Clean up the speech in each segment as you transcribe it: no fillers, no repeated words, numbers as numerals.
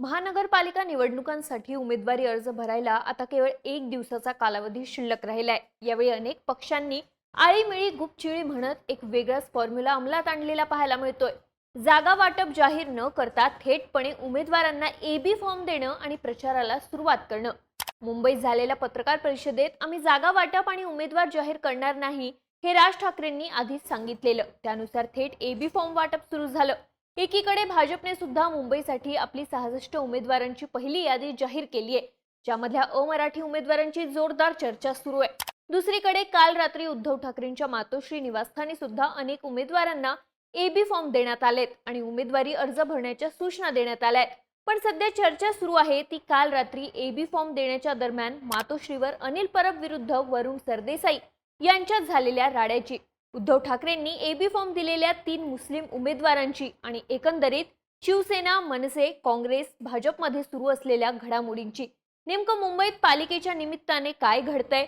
महानगरपालिका निवडणुकांसाठी उमेदवारी अर्ज भरायला आता केवळ 1 दिवसाचा कालावधी शिल्लक राहिलाय। यावेळी अनेक पक्षांनी आळीमिळी गुपचिळी म्हणत एक वेगळाच फॉर्म्युला अंमलात आणलेला पाहायला मिळतोय। जागा वाटप जाहीर न करता थेटपणे उमेदवारांना एबी फॉर्म देणं आणि प्रचाराला सुरुवात करणं। मुंबईत झालेल्या पत्रकार परिषदेत आम्ही जागा वाटप आणि उमेदवार जाहीर करणार नाही हे राज ठाकरेंनी आधीच सांगितलेलं। त्यानुसार थेट एबी फॉर्म वाटप सुरू झालं। एकीकडे भाजपने सुद्धा मुंबईसाठी आपली 66 उमेदवारांची पहिली यादी जाहीर केली आहे, ज्यामधल्या अमराठी उमेदवारांची जोरदार चर्चा सुरू आहे। दुसरीकडे काल रात्री उद्धव ठाकरेंच्या मातोश्री निवासस्थानी सुद्धा अनेक उमेदवारांना एबी फॉर्म देण्यात आलेत आणि उमेदवारी अर्ज भरण्याच्या सूचना देण्यात आल्या आहेत। पण सध्या चर्चा सुरू आहे ती काल रात्री एबी फॉर्म देण्याच्या दरम्यान मातोश्रीवर अनिल परब विरुद्ध वरुण सरदेसाई यांच्यात झालेल्या राड्याची। उद्धव ठाकरेंनी एबी फॉर्म दिलेल्या 3 मुस्लिम उमेदवारांची आणि एकंदरीत शिवसेना, मनसे, काँग्रेस, भाजपमध्ये सुरू असलेल्या घडामोडींची। नेमकं मुंबईत पालिकेच्या निमित्ताने काय घडतंय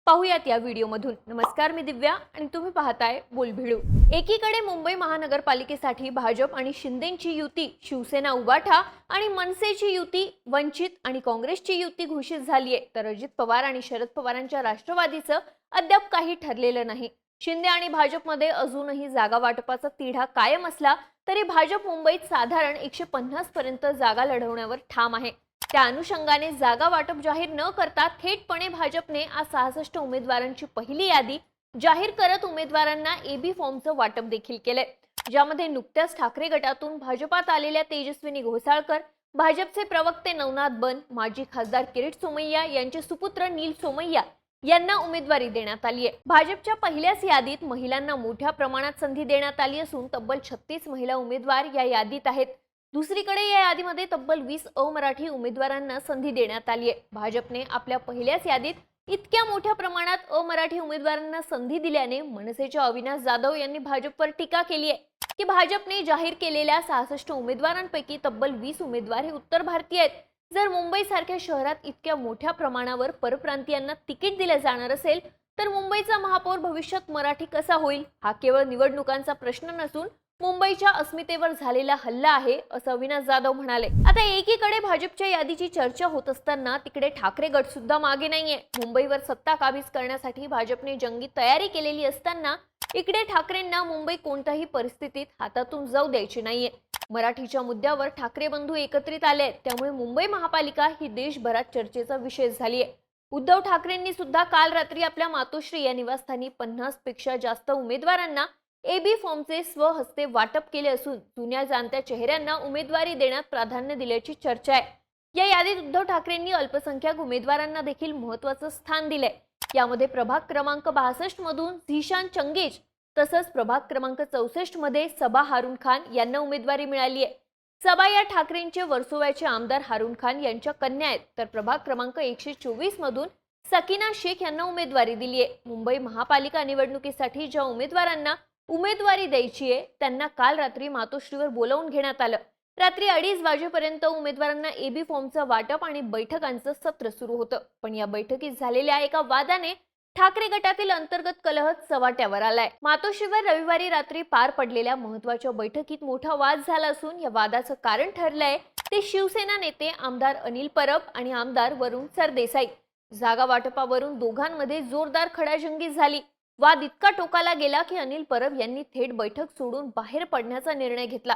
पाहूयात या व्हिडिओमधून। नमस्कार, मी दिव्या आणि तुम्ही पाहताय बोलभिडू। एकीकडे मुंबई महानगरपालिकेसाठी भाजप आणि शिंदेची युती, शिवसेना उबाठा आणि मनसेची युती, वंचित आणि काँग्रेसची युती घोषित झालीये, तर अजित पवार आणि शरद पवारांच्या राष्ट्रवादीचं अद्याप काही ठरलेलं नाही। शिंदे आणि भाजपमध्ये अजूनही जागा वाटपाचा तिढा कायम असला तरी भाजप मुंबईत साधारण 150 पर्यंत जागा लढवण्यावर ठाम आहे। त्या अनुषंगाने जागा वाटप जाहीर न करता थेटपणे भाजपने आज 66 उमेदवारांची पहिली यादी जाहीर करत उमेदवारांना एबी फॉर्मचं वाटप देखील केलंय, ज्यामध्ये नुकत्याच ठाकरे गटातून भाजपात आलेल्या तेजस्विनी घोसाळकर, भाजपचे प्रवक्ते नवनाथ बन, माजी खासदार किरीट सोमय्या यांचे सुपुत्र नील सोमय्या यांना उमेदवारी देण्यात आली आहे। भाजपच्या पहिल्याच यादीत महिलांना मोठ्या प्रमाणात संधी देण्यात आली असून तब्बल 36 महिला उमेदवार या यादीत आहेत। दुसरीकडे या यादीमध्ये तब्बल 20 अमराठी उमेदवारांना संधी देण्यात आली आहे। भाजपने आपल्या पहिल्याच यादीत इतक्या मोठ्या प्रमाणात अमराठी उमेदवारांना संधी दिल्याने मनसेच्या अविनाश जाधव यांनी भाजपवर टीका केली आहे की भाजपने जाहीर केलेल्या 66 उमेदवारांपैकी तब्बल 20 उमेदवार हे उत्तर भारतीय आहेत। जर मुंबई सारख्या शहरात इतक्या मोठ्या प्रमाणावर परप्रांतीयांना तिकीट दिले जाणार असेल तर मुंबईचा महापौर भविष्यात मराठी कसा होईल? हा केवळ निवडणुकांचा प्रश्न नसून मुंबईच्या अस्मितेवर झालेला हल्ला आहे, असं अविनाश जाधव म्हणाले। आता एकीकडे भाजपच्या यादीची चर्चा होत असताना तिकडे ठाकरे गट सुद्धा मागे नाहीये। मुंबईवर सत्ता काबीज करण्यासाठी भाजपने जंगी तयारी केलेली असताना इकडे ठाकरेंना मुंबई कोणत्याही परिस्थितीत हातातून जाऊ द्यायची नाहीये। मराठीच्या मुद्द्यावर ठाकरे बंधू एकत्रित आले, त्यामुळे मुंबई महापालिका ही देशभरात चर्चेचा विषय झालीय। उद्धव ठाकरेंनी सुद्धा काल रात्री आपल्या मातोश्री या निवासस्थानी 50 पेक्षा जास्त उमेदवारांना एबी फॉर्मचे स्वहस्ते वाटप केले असून जुन्या जाणत्या चेहऱ्यांना उमेदवारी देण्यात प्राधान्य दिल्याची चर्चा आहे। या यादीत उद्धव ठाकरेंनी अल्पसंख्याक उमेदवारांना देखील महत्त्वाचं स्थान दिलंय। यामध्ये प्रभाग क्रमांक 62 मधून झीशान चंगेज तसंच प्रभाग क्रमांक 64 मध्ये सबा हारून खान यांना उमेदवारी मिळाली आहे। सबा या ठाकरेंचे वर्सोव्याचे आमदार हारून खान यांच्या कन्या आहेत, तर प्रभाग क्रमांक 124 मधून सकीना शेख यांना उमेदवारी दिली आहे। मुंबई महापालिका निवडणुकीसाठी ज्या उमेदवारांना उमेदवारी द्यायची आहे त्यांना काल रात्री मातोश्रीवर बोलावून घेण्यात आलं। रात्री 2:30 वाजेपर्यंत उमेदवारांना एबी फॉर्मचं वाटप आणि बैठकांचं सत्र सुरू होतं, पण या बैठकीत झालेल्या एका वादाने ठाकरे गटातील अंतर्गत कलह चव्हाट्यावर आलाय। मातोश्रीवर रविवारी रात्री पार पडलेल्या महत्त्वाच्या बैठकीत मोठा वाद झाला असून या वादाचं कारण ठरलंय ते शिवसेना नेते आमदार अनिल परब आणि आमदार वरुण सरदेसाई। जागा वाटपावरून दोघांमध्ये जोरदार खडाजंगी झाली। वाद इतका टोकाला गेला की अनिल परब यांनी थेट बैठक सोडून बाहेर पडण्याचा निर्णय घेतला।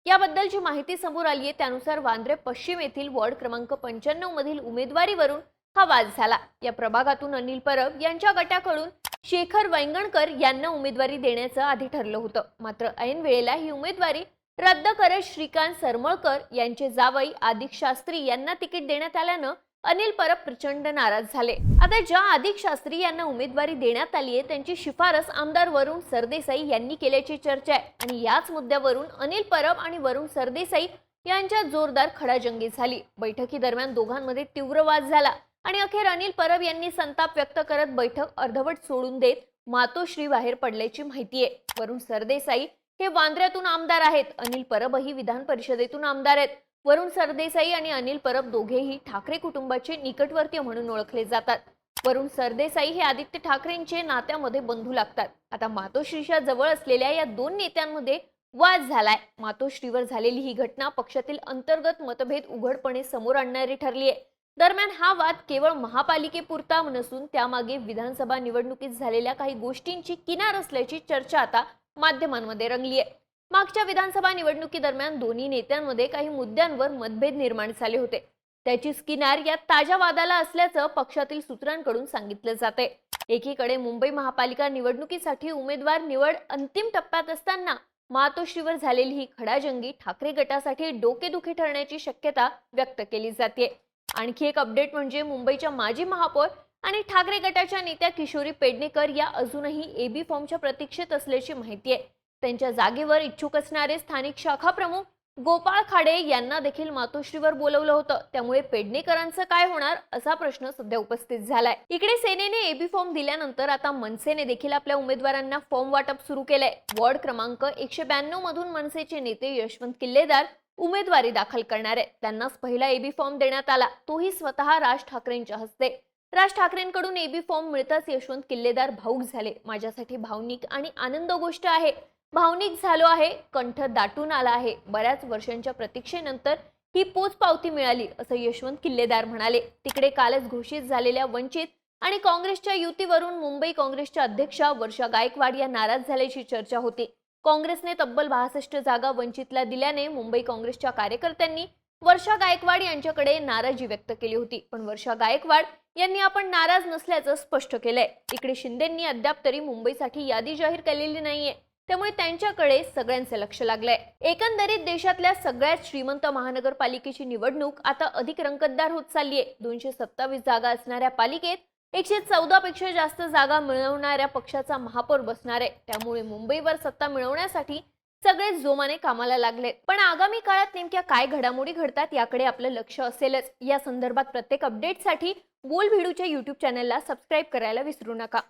याबद्दलची माहिती समोर आली आहे, त्यानुसार वांद्रे पश्चिम येथील वॉर्ड क्रमांक 95 मधील उमेदवारीवरून हा वाद झाला। या प्रभागातून अनिल परब यांच्या गटाकडून शेखर वैंगणकर यांना उमेदवारी देण्याचं आधी ठरलं होतं, मात्र ऐन वेळेला ही उमेदवारी रद्द करत श्रीकांत सरमळकर यांचे जावई आदिक शास्त्री यांना तिकीट देण्यात आल्यानं अनिल परब प्रचंड नाराज झाले। आता ज्या आदिक शास्त्री यांना उमेदवारी देण्यात आली आहे त्यांची शिफारस आमदार वरुण सरदेसाई यांनी केल्याची चर्चा आहे आणि याच मुद्द्यावरून अनिल परब आणि वरुण सरदेसाई यांच्यात जोरदार खडाजंगी झाली। बैठकीदरम्यान दोघांमध्ये तीव्र वाद झाला आणि अखेर अनिल परब यांनी संताप व्यक्त करत बैठक अर्धवट सोडून देत मातोश्री बाहेर पडल्याची माहिती आहे। वरुण सरदेसाई हे वांद्र्यातून आमदार आहेत, अनिल परबही विधान परिषदेतून आमदार आहेत। वरुण सरदेसाई आणि अनिल परब दोघेही ठाकरे कुटुंबाचे निकटवर्तीय म्हणून ओळखले जातात। वरुण सरदेसाई हे आदित्य ठाकरेंचे नात्यामध्ये बंधू लागतात। आता मातोश्रीच्या जवळ असलेल्या या दोन नेत्यांमध्ये वाद झालाय. मातोश्रीवर झालेली ही घटना पक्षातील अंतर्गत मतभेद उघडपणे समोर आणणारी ठरली आहे. दरम्यान हा वाद केवळ महापालिकेपुरता नसून त्यामागे विधानसभा निवडणुकीत झालेल्या काही गोष्टींची किनार असल्याची चर्चा आता माध्यमांमध्ये रंगली आहे. मागच्या विधानसभा निवडणुकीदरम्यान दोन्ही नेत्यांमध्ये काही मुद्द्यांवर मतभेद निर्माण झाले होते. त्याचीच किनार या ताज्या वादाला असल्याचं पक्षातील सूत्रांकडून सांगितलं जाते. एकीकडे मुंबई महापालिका निवडणुकीसाठी उमेदवार निवड अंतिम टप्प्यात असताना मातोश्रीवर झालेली ही खडाजंगी ठाकरे गटासाठी डोकेदुखी ठरण्याची शक्यता व्यक्त केली जाते. आणखी एक अपडेट म्हणजे मुंबईच्या माजी महापौर आणि ठाकरे गटाच्या नेत्या किशोरी पेडणेकर या अजूनही एबी फॉर्मच्या प्रतीक्षेत असल्याची माहिती आहे. त्यांच्या जागेवर इच्छुक असणारे स्थानिक शाखा प्रमुख गोपाळ खाडे यांना देखील मातोश्रीवर बोलवलं होतं. त्यामुळे पेडणेकरांचं काय होणार असा प्रश्न सध्या उपस्थित झालाय. इकडे सेनेने एबी फॉर्म दिल्यानंतर आता मनसेने देखील आपल्या उमेदवारांना फॉर्म वाटप सुरू केलंय. वॉर्ड क्रमांक 192 मधून मनसेचे नेते यशवंत किल्लेदार उमेदवारी दाखल करणार आहेत. त्यांनाच पहिला एबी फॉर्म देण्यात आला, तोही स्वतः राज ठाकरेंच्या हस्ते. राज ठाकरेंकडून एबी फॉर्म मिळताच यशवंत किल्लेदार भाऊक झाले. माझ्यासाठी भावनिक आणि आनंद गोष्ट आहे. भावनिक झालो आहे, कंठ दाटून आला आहे. बऱ्याच वर्षांच्या प्रतीक्षेनंतर ही पोचपावती मिळाली असं यशवंत किल्लेदार म्हणाले. तिकडे कालच घोषित झालेल्या वंचित आणि काँग्रेसच्या युतीवरून मुंबई काँग्रेसच्या अध्यक्षा वर्षा गायकवाड या नाराज झाल्याची चर्चा होती. काँग्रेसने तब्बल 62 जागा वंचितला दिल्याने मुंबई काँग्रेसच्या कार्यकर्त्यांनी वर्षा गायकवाड यांच्याकडे नाराजी व्यक्त केली होती. पण वर्षा गायकवाड यांनी आपण नाराज नसल्याचं स्पष्ट केलंय. इकडे शिंदेंनी अद्याप तरी मुंबईसाठी यादी जाहीर केलेली नाहीये, त्यामुळे त्यांच्याकडे सगळ्यांचे लक्ष लागलंय. एकंदरीत देशातल्या सगळ्यात श्रीमंत महानगरपालिकेची निवडणूक आता अधिक रंगतदार होत चाललीये. 227 जागा असणाऱ्या पालिकेत 114 पेक्षा जास्त जागा मिळवणाऱ्या पक्षाचा महापौर बसणार आहे. त्यामुळे मुंबईवर सत्ता मिळवण्यासाठी सगळे जोमाने कामाला लागलेत. पण आगामी काळात नेमक्या काय घडामोडी घडतात याकडे आपलं लक्ष असेलच. या संदर्भात प्रत्येक अपडेटसाठी बोल भिडूच्या YouTube चॅनलला सबस्क्राईब करायला विसरू नका.